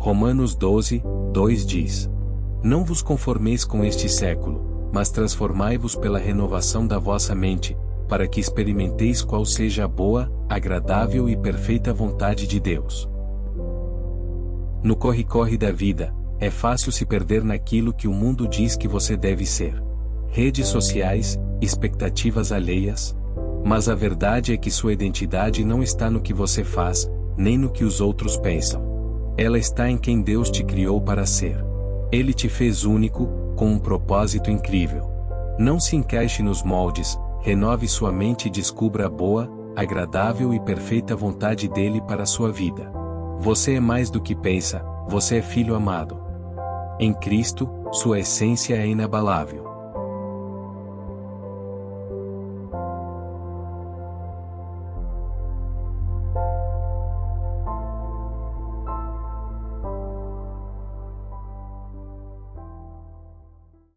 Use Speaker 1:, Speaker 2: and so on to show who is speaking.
Speaker 1: Romanos 12, 2 diz: Não vos conformeis com este século, mas transformai-vos pela renovação da vossa mente, para que experimenteis qual seja a boa, agradável e perfeita vontade de Deus. No corre-corre da vida, é fácil se perder naquilo que o mundo diz que você deve ser. Redes sociais, expectativas alheias. Mas a verdade é que sua identidade não está no que você faz, nem no que os outros pensam. Ela está em quem Deus te criou para ser. Ele te fez único, com um propósito incrível. Não se encaixe nos moldes, renove sua mente e descubra a boa, agradável e perfeita vontade dele para a sua vida. Você é mais do que pensa, você é filho amado. Em Cristo, sua essência é inabalável.